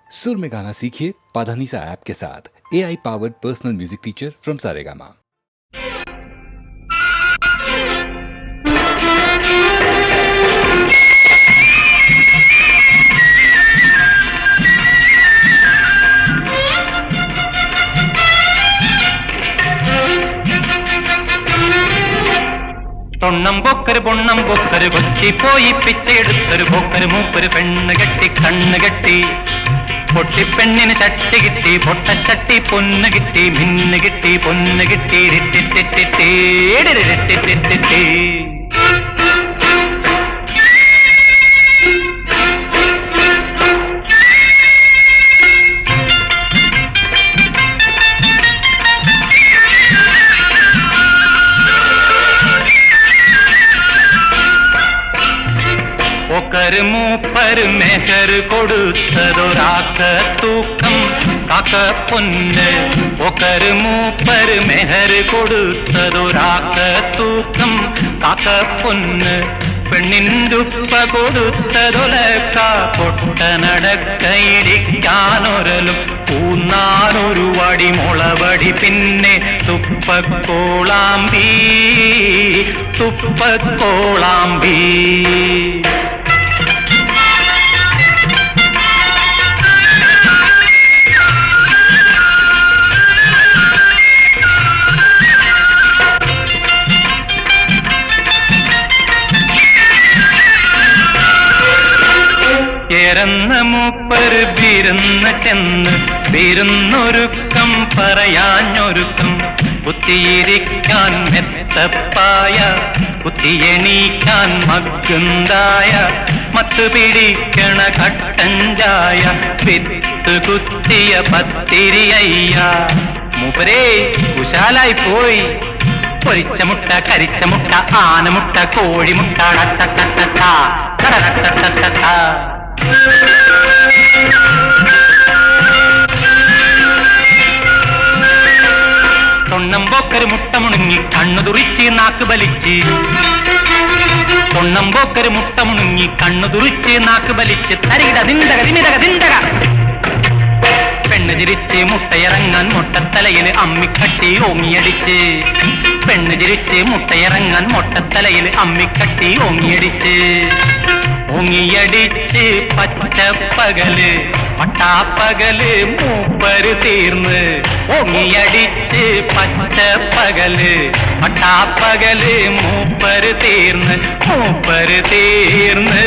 सुर में गाना सीखिए पाधानीसा ऐप के साथ। AI powered personal music teacher from Saregama. തൊണ്ണം പൊക്കര് പൊണ്ണം പൊക്കര് കൊച്ചിപ്പോയി പിച്ചെടുത്തൊരു പൊക്കര് മൂപ്പര് പെണ്ണ് കെട്ടി കണ്ണ് കെട്ടി പൊട്ടിപ്പെണ്ണിന് ചട്ടി കിട്ടി പൊട്ടച്ചട്ടി പൊന്ന് കിട്ടി മിന്ന് കിട്ടി പൊന്ന് കിട്ടി ിട്ടിട്ടിട്ടിട്ടിട്ടിട്ടിട്ടിട്ടിട്ടിട്ടി. ഒക്കര് മൂപ്പര് മെഹർ കൊടുത്തതൊരാക്ക തൂക്കം കാക്ക പൊന്ന്. ഒക്കര് മൂപ്പര് മെഹർ കൊടുത്തതൊരാക്ക തൂക്കം കാക്ക പൊന്ന്. പെണ്ണിന്റുപ്പ കൊടുത്തതൊലക്ക പൊട്ട നടക്കയിടിക്കാനൊരലും ഊന്നാനൊരു വടി മുളവടി പിന്നെ തുപ്പക്കോളാമ്പി തുപ്പക്കോളാമ്പി. എരന്ന മൂപ്പര് വിരുന്ന് ചെന്ന് വിരുന്നൊരുക്കം പറയാഞ്ഞൊരുക്കം. കുത്തിയിരിക്കാൻ മെത്തപ്പായ കുത്തിയെണീക്കാൻ മക്കുണ്ടായ മത്ത് പിടിക്കണ കട്ടഞ്ചായ വിത്ത് കുത്തിയ പത്തിരിയ്യ. മൂപ്പരേ കുശാലായി പോയി. പൊരിച്ച മുട്ട കരിച്ച മുട്ട ആനമുട്ട കോഴിമുട്ട ടട്ടട്ടട്ട ടടടട്ടട്ടട്ട. തൊണ്ണം പോക്കര് മുട്ട മുണുങ്ങി കണ്ണു തുറിച്ച് നാക്ക് ബലിച്ച്. തൊണ്ണം പോക്കര് മുട്ട മുണുങ്ങി കണ്ണു തുറിച്ച് നാക്ക് ബലിച്ച്. തരികിട ദിന്തക ദിമിതക ദിന്തക. പെണ്ണ് ചിരിച്ച് മുട്ടയിറങ്ങാൻ മുട്ടത്തലയില് അമ്മിക്കട്ടി ഓങ്ങിയടിച്ച്. പെണ്ണ് ചിരിച്ച് മുട്ടയിറങ്ങാൻ മുട്ടത്തലയിൽ അമ്മിക്കട്ടി ഓങ്ങിയടിച്ച്. ഓങ്ങിയടിച്ച് പച്ചപ്പകല് പട്ടാപ്പകല് മൂപ്പര് തീർന്ന്. ഓങ്ങിയടിച്ച് പച്ചപ്പകല് പട്ടാപ്പകല് മൂപ്പര് തീർന്ന്. മൂപ്പര് തീർന്ന്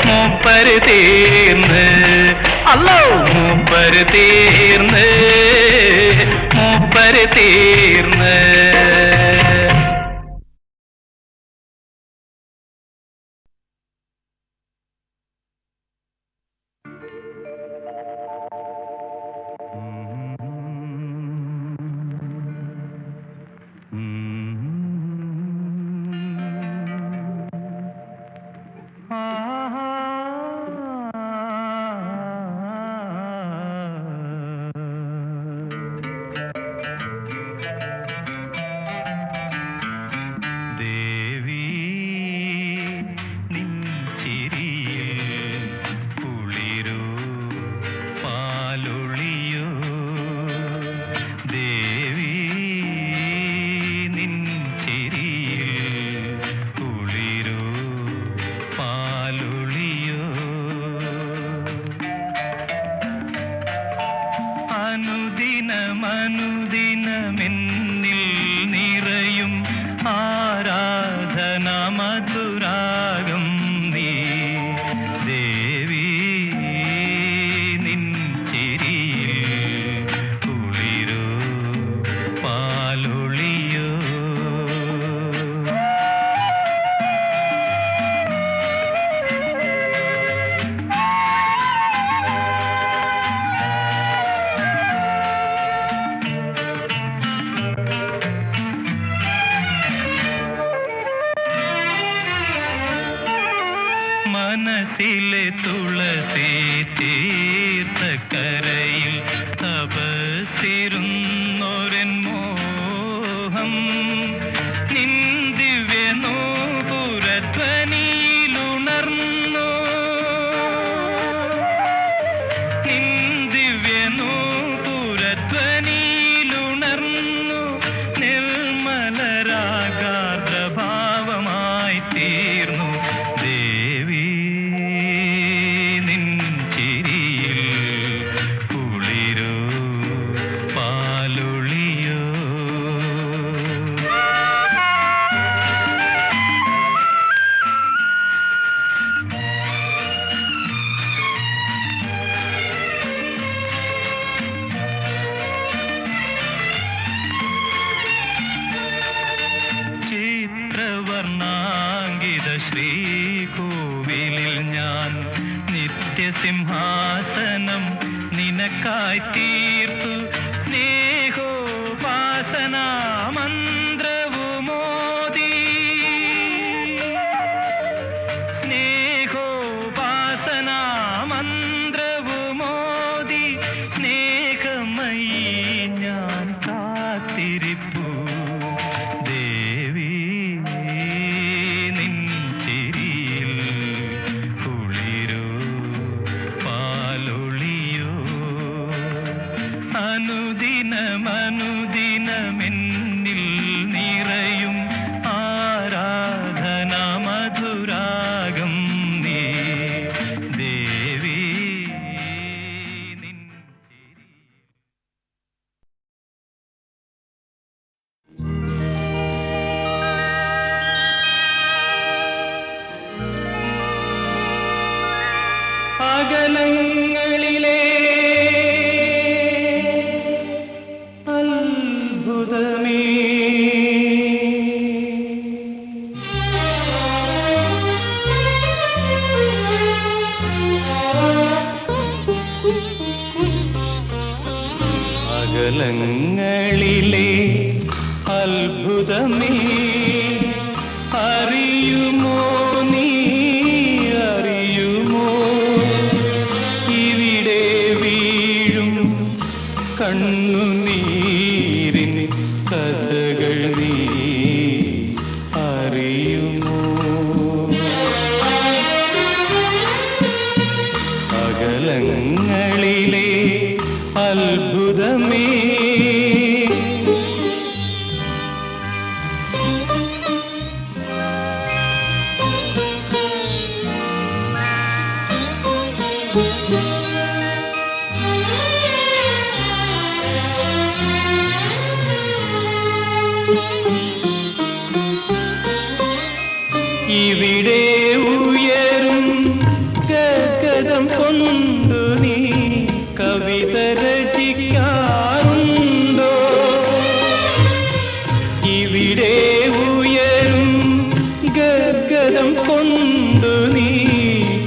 മൂപ്പര് തീർന്ന് അല്ലോ മൂപ്പര് തീർന്ന് മൂപ്പര് തീർന്ന്. അനുദിനമെന്നിൽ നിറയും ആരാധന മധുരാഗം നീ ദേവി. നിൻ ചിരിയിൽ കുളിരോ പാലൊളിയോ. മനസ്സിലെ തുളസി തീർത്ഥക്കരയിൽ തപസിരുന്നൊരൻ മോഹം നിൻ ദിവ്യ നൂപുരധ്വനിയിലുണർന്നു. നിൻ ദിവ്യനൂപുരധ്വനിയിലുണർന്നു നിർമ്മലരാഗാർദ്രഭാവമായി തീർന്നു ദേവി നിൻ ചിരിയിൽ കുളിരോ പാലൊളിയോ. ചിത്രവർണ്ണാങ്കിത ശ്രീകോവിലിൽ ഞാൻ നിത്യസിംഹാസനം നിനക്കായി തീർത്തു സ്നേഹോപാസനാ മന്ത്രവുമോദി സ്നേഹോപാസനാ മന്ത്രവുമോദി സ്നേഹമയീ ഞാൻ കാത്തിരിപ്പു ദേവി നിൻ ചിരിയിൽ കുളിരോ പാലൊളിയോ. അനുദിനമനുദിനമെന്നിൽ നിറയും ആരാധനാ മധുരാഗം നീ ദേവി നിൻ ചിരി. അകലങ്ങളിലെ അത്ഭുതമേ അകലങ്ങളിലെ അത്ഭുതമേ അറിയുമോ നീ അറിയുമോ ഇവിടെ വീഴും കണ്ണുനീരിൻ കഥകൾ നീ അറിയുമോ. അകലങ്ങളിലെ അത്ഭുതമേ ഇവിടെ ഉയരും ഗഗനം കൊണ്ടു നീ കവിത രചിക്കാറുണ്ടോ. ഇവിടെ ഉയരും ഗഗനം കൊണ്ടു നീ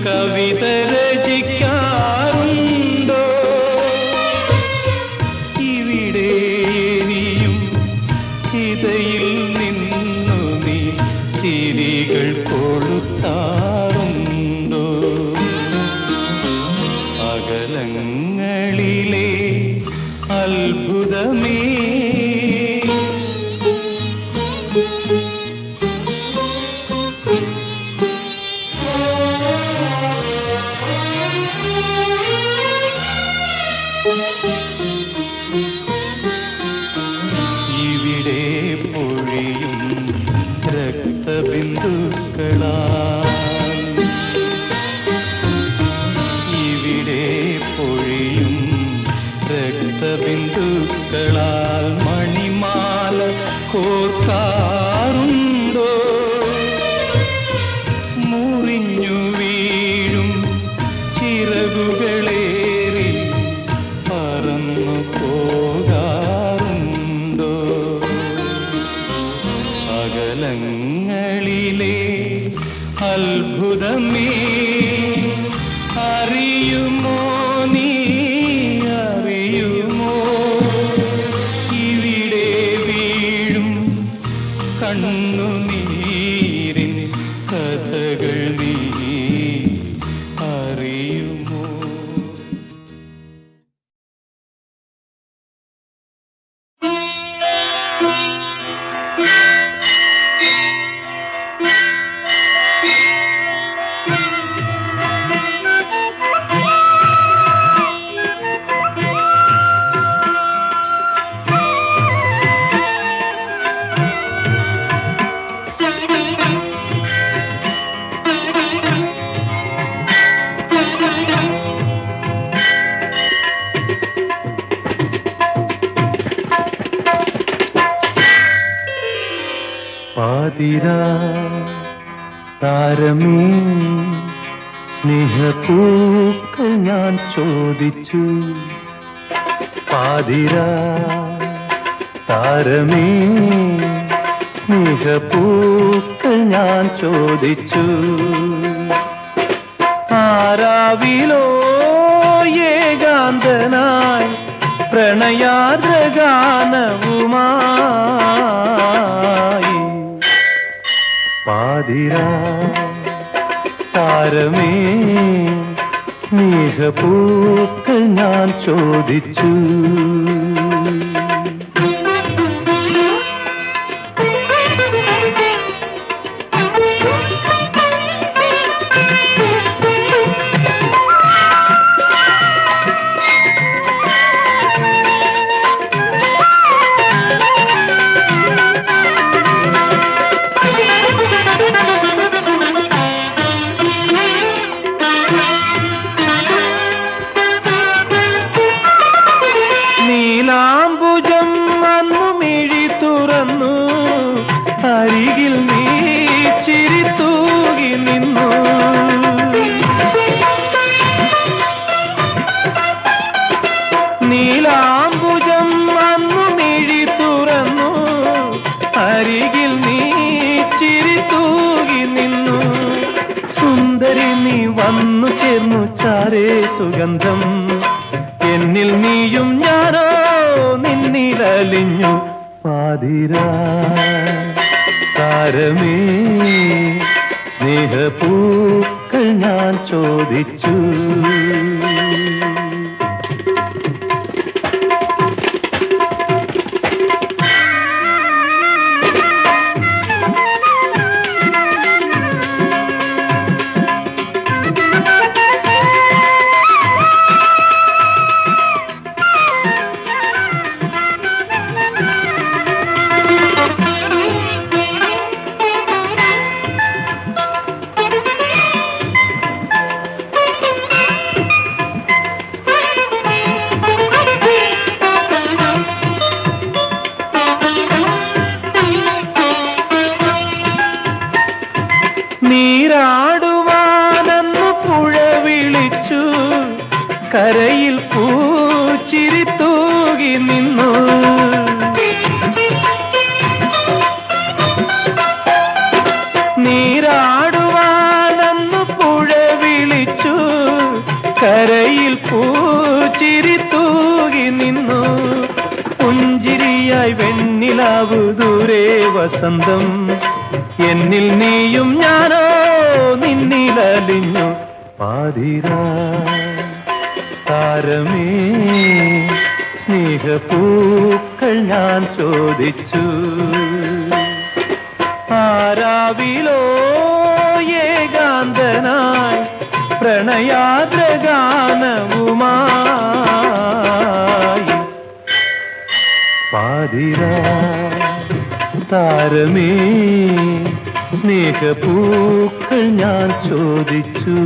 കവിത രചിക്കാറുണ്ടോ. ഇവിടെ എരിയും ചിതയിൽ നിന്നു നീ തിരികൾ കൊളുത്താറുണ്ടോ. അകലങ്ങളിലെ അത്ഭുതമേ ഇവിടെ പൊഴിയും രക്തബിന്ദുക്കളാൽ ഇവിടെ പൊഴിയും രക്തബിന്ദുക്കളാൽ മണിമാല കോർക്കാറുണ്ടോ. മുറിഞ്ഞു വീഴും ചിറകുകളേറി പറന്നു പോകാറുണ്ടോ. അകലങ്ങളിലെ അത്ഭുതമേ അറിയുമോ നീ അറിയുമോ ഇവിടെ വീഴും കണ്ണുനീരിൻ കഥകൾ നീ അറിയുമോ. പാതിരാ താരമേ സ്നേഹപ്പൂക്കൾ ഞാൻ ചോദിച്ചു. പാതിരാ താരമേ സ്നേഹപ്പൂക്കൾ ഞാൻ ചോദിച്ചു. ആരാവിലോ ഏകാന്തനായി പ്രണയാദ്രഗാനവുമായി. പാതിരാ താരമേ സ്നേഹപ്പൂക്കൾ ഞാൻ ചോദിച്ചു. നീലാംബുജം അന്നു മിഴി തുറന്നു, അരികിൽ നീ ചിരി തൂകി നിന്നു. നീലാംബുജം അന്നു മിഴി തുറന്നു, അരികിൽ നീ ചിരി തൂകി നിന്നു. സുന്ദരി നീ വന്നു ചേർന്നു ചാരേ സുഗന്ധം, എന്നിൽ നീയും ഞാനോ നിന്നിലലിഞ്ഞു. പാതിരാ താരമേ സ്നേഹപ്പൂക്കൾ ഞാൻ ചോദിച്ചു. നീരാടുവാനെന്നു പുഴ വിളിച്ചു, കരയിൽ പൂച്ചിരി തൂകി നിന്നു. നീരാടുവാനെന്നു പുഴ വിളിച്ചു, കരയിൽ പൂച്ചിരി തൂകി നിന്നു. പുഞ്ചിരിയായി വെണ്ണിലാവു ദൂരെ വസന്തം, എന്നിൽ നീയും ഞാനോ നിന്നിലലിഞ്ഞു. പാതിരാ താരമേ സ്നേഹപ്പൂക്കൾ ഞാൻ ചോദിച്ചു. ആരാവിലോ ഏകാന്തനായി പ്രണയാദ്രഗാനവുമായി. പാതിരാ താരമേ സ്നേഹപ്പൂക്കൾ ഞാൻ ചോദിച്ചു.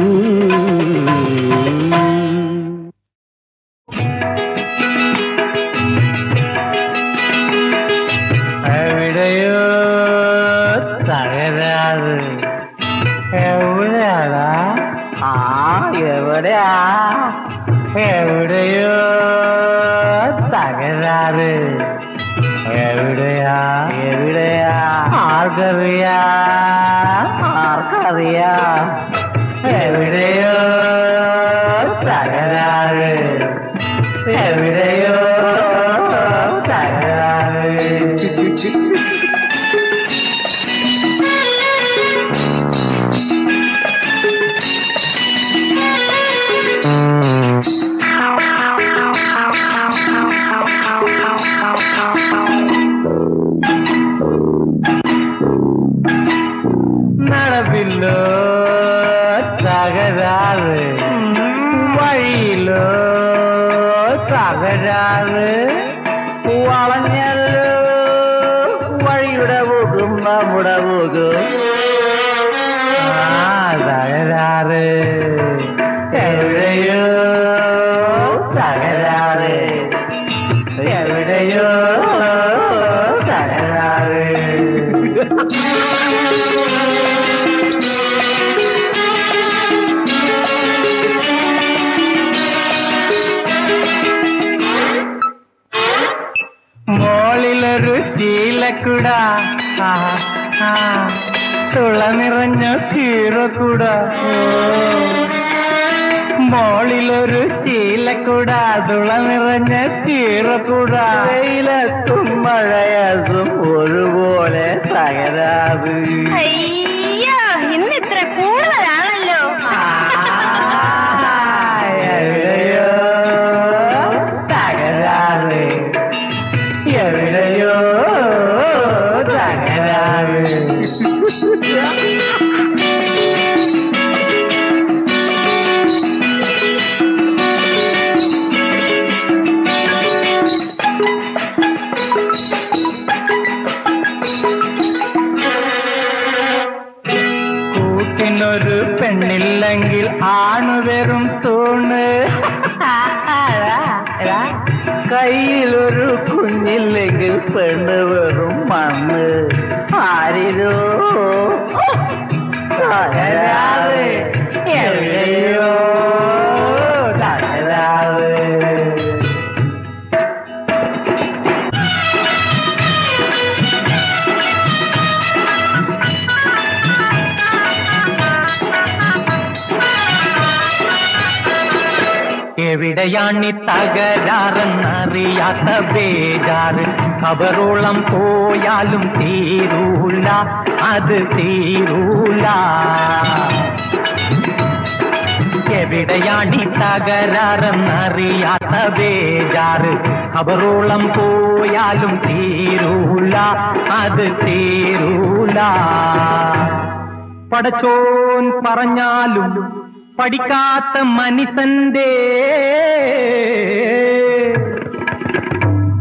എവിടെയോ തകരാറ്, എവിടെയാടാ? എവിടെയാ? എവിടെയോ തകരാറ്, എവിടെയാ? എവിടെയാ? ആർക്കറിയാം, ആർക്കറിയാം? എവിടെയോ തകരാറ്, എവിടെയോ തകരാറ്. നടപ്പില്ലോ തകരാറ്, വഴിയിലോ തകരാറ്, വളഞ്ഞല്ലോ വഴിയുടെ പോകും നമ്മുടെ പോകും. തകരാറ്, എവിടെയോ തകരാറ്, എവിടെയോ തകരാറ്. ശീലക്കുട തുള നിറഞ്ഞ കീറക്കുട മോളിലൊരു ശീലക്കുട തുള നിറഞ്ഞ കീറക്കുട വെയിലത്തും മഴയതും ഒരുപോലെ തകരാത് അയ്യോ ഇന്ന് ഇത്ര കൂടുതലാണല്ലോ. എവിടെയോ തകരാറ് എവിടെയോ തകരാറ് കൂട്ടിനൊരു പെണ്ണില്ലെങ്കിൽ ആണു വെറും തൂണ് കയ്യിലൊരു കുഞ്ഞില്ലെങ്കിൽ പെണ്ണ് വെറും മണ്ണ് ആരിരോ തകരാറ് എവിടെയോ തകരാറ് എവിടെയാണി തകരാറെന്നറിയാത്ത ബേജാറ് ഖബറോളം പോയാലും തീരൂല അത് തീരൂല എവിടെയാണി തകരാറെന്നറിയാത്ത ബേജാറ് ഖബറോളം പോയാലും തീരൂല അത് തീരൂല പടച്ചോൻ പറഞ്ഞാലും പഠിക്കാത്ത മനുഷ്യന്റെ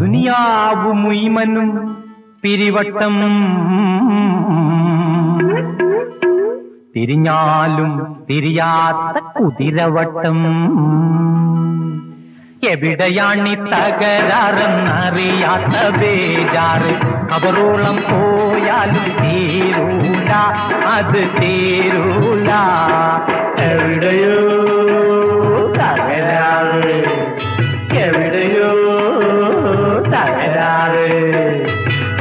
ദുനിയാവു മുയ്മനും പിരിവട്ടം തിരിഞ്ഞാലും തിരിയാത്ത കുതിരവട്ടം എവിടെയാണി തകരാറെന്നറിയാത്ത ബേജാറ് ഖബറോളം പോയാലും തീരൂല അത് തീരൂല എവിടെയോ തകരാറ് എവിടെയോ തകരാറ്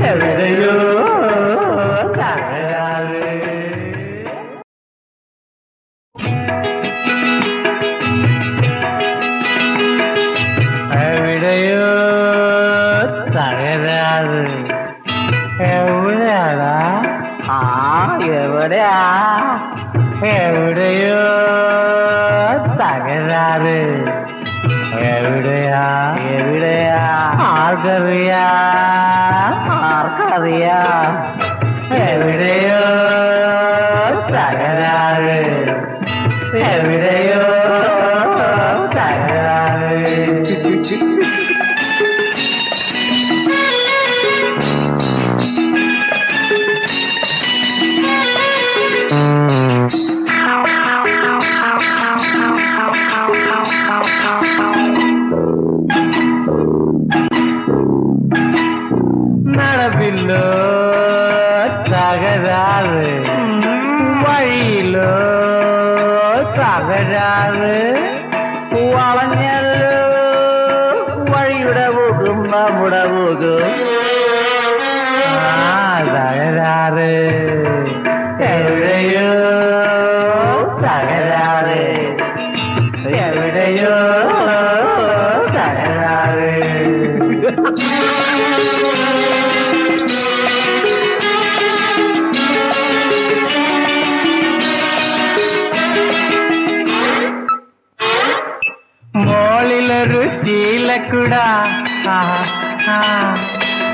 എവിടെയോ തകരാറ് എവിടെയോ തകരാറ് എവിടെയാടാ എവിടെയാ എവിടെയോ തകരാറ് എവിടെയാ എവിടെയാ ആർക്കറിയാ ആർക്കറിയാ എവിടെയോ തകരാറ് എവിടെയോ തകരാറ് നടപ്പില്ലോ തകരാറ് വഴിയിലോ തകരാറ് വളഞ്ഞല്ലോ വഴിയുടെ പോകും നമ്മുടെ പോകും തകരാറ് എവിടെയോ തകരാറ് എവിടെയോ തകരാറ് മോളിലൊരു ശീലക്കുട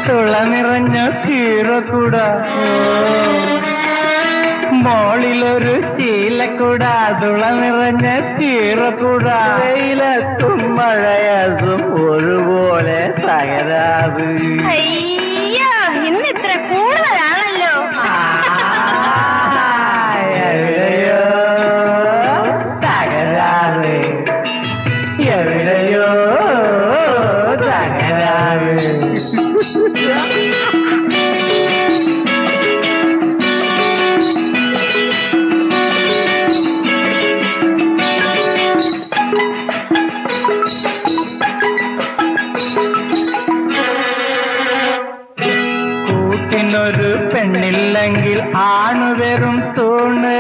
തുള നിറഞ്ഞ കീറക്കുട മോളിലൊരു ശീലക്കുട തുള നിറഞ്ഞ കീറക്കുട വെയിലത്തും മഴയതും ഒരുപോലെ തകരാത് അയ്യോ ഇന്ന് ഇത്ര കൂടുതലാണല്ലോ. എവിടെയോ തകരാറ് എവിടെയോ തകരാറ് പെണ്ണില്ലെങ്കിൽ ആണ് വെറും തൂണ്.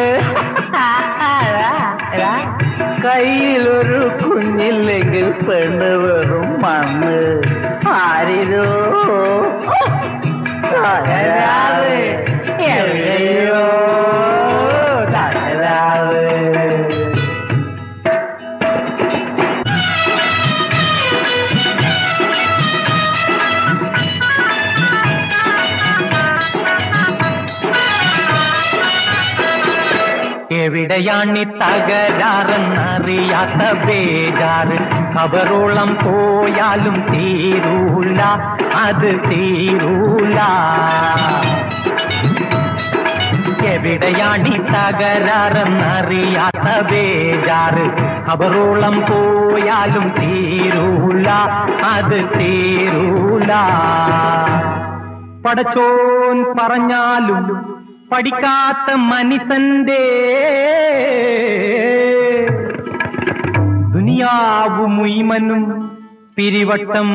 കയ്യിലൊരു കുഞ്ഞില്ലെങ്കിൽ പെണ്ണ് വെറും മണ്ണ്. ആരിരോ തകരാറ് എവിടെയോ തകരാറ്. എവിടെയാണി തകരാറെന്നറിയാത്ത ബേജാറ്. കബറോളം പോയാലും തീരൂല, അത് തീരൂല. എവിടെയാണി തകരാറെന്നറിയാത്ത ബേജാറ്. കബറോളം പോയാലും തീരൂല, അത് തീരൂല. പടച്ചോൻ പറഞ്ഞാലും പഠിക്കാത്ത മനുഷ്യന്റെ ദുനിയാവു മുയ്മനും പിരിവട്ടം.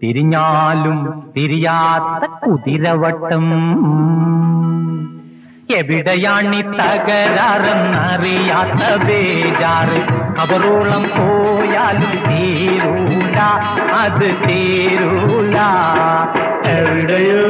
തിരിഞ്ഞാലും തിരിയാത്ത കുതിരവട്ടം. എവിടെയാണി തകരാറെന്നറിയാത്ത ബേജാറ്. കബറോളം പോയാലും തീരൂല, അത് തീരൂല. എവിടെയോ